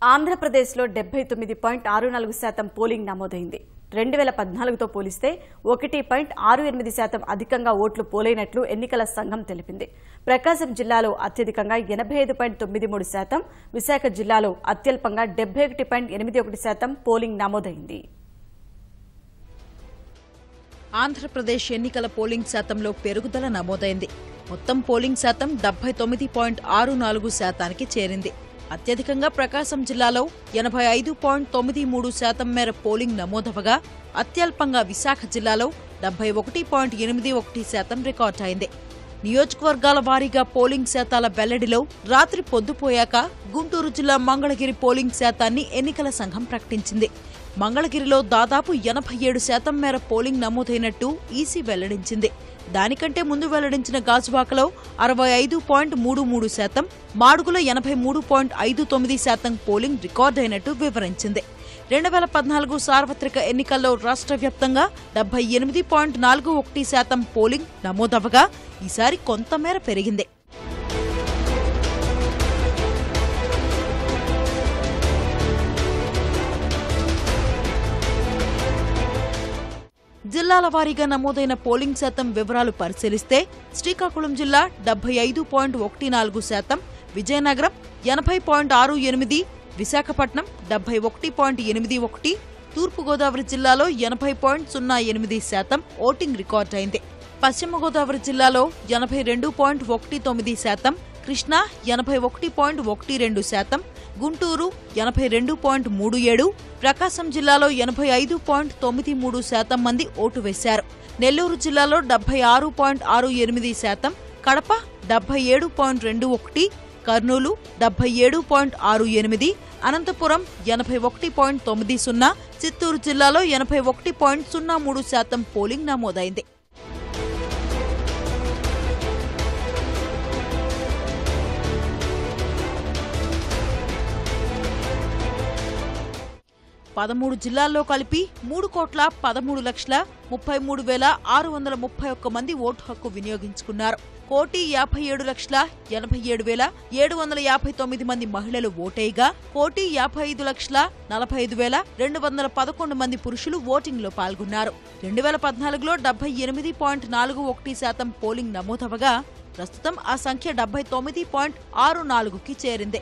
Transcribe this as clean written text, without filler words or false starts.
ఆంధ్రప్రదేశ్లో 79.64% పోలింగ్ నమోదైంది. 2014తో పోలిస్తే 1.68% అధికంగా ఓట్లు పోలైనట్లు ఎన్నికల సంఘం తెలిపింది. ప్రకాశం జిల్లాలో అత్యధికంగా 85.93%, విశాఖ జిల్లాలో అత్యల్పంగా 71.81% పోలింగ్ నమోదైంది. ఆంధ్రప్రదేశ్ ఎన్నికల పోలింగ్ శాతంలో పెరుగుదల నమోదైంది. మొత్తం పోలింగ్ శాతం 79.64%కి చేరింది. అత్యధికంగా ప్రకాశం జిల్లాలో 85.93% మేర పోలింగ్ నమోదవగా, అత్యల్పంగా విశాఖ జిల్లాలో 71.81% రికార్డైంది. నియోజకవర్గాల వారీగా పోలింగ్ శాతాల వెల్లడిలో రాత్రి పొద్దుపోయాక గుంటూరు జిల్లా మంగళగిరి పోలింగ్ శాతాన్ని ఎన్నికల సంఘం ప్రకటించింది. మంగళగిరిలో దాదాపు 87% మేర పోలింగ్ నమోదైనట్టు ఈసీ వెల్లడించింది. దానికంటే ముందు వెల్లడించిన గాజువాకలో 65.33%, మాడుగుల 83.59% పోలింగ్ రికార్డైనట్టు వివరించింది. 2014 సార్వత్రిక ఎన్నికల్లో రాష్ట్ర వ్యాప్తంగా 78.41% పోలింగ్ నమోదవగా, ఈసారి కొంతమేర పెరిగింది. జిల్లాల వారీగా నమోదైన పోలింగ్ శాతం వివరాలు పరిశీలిస్తే శ్రీకాకుళం జిల్లా 75.14%, విజయనగరం 80.68%, విశాఖపట్నం 71.81%, తూర్పుగోదావరి జిల్లాలో 80.08% ఓటింగ్ రికార్డైంది. పశ్చిమ గోదావరి జిల్లాలో 82.19%, కృష్ణా 81.12%, గుంటూరు 82.37%, ప్రకాశం జిల్లాలో 85.93% మంది ఓటు వేశారు. నెల్లూరు జిల్లాలో 76.68%, కడప 77.21%, కర్నూలు 77.68%, అనంతపురం 81.90%, చిత్తూరు జిల్లాలో 81.03% పోలింగ్ నమోదైంది. పదమూడు జిల్లాల్లో కలిపి 3,13,33,631 మంది ఓటు హక్కు వినియోగించుకున్నారు. 1,57,87,759 మంది మహిళలు ఓటేయగా, 1,55,45,211 మంది పురుషులు ఓటింగ్లో పాల్గొన్నారు. 2014లో 78.41% పోలింగ్ నమోదవగా, ప్రస్తుతం ఆ సంఖ్య 79.64కి చేరింది.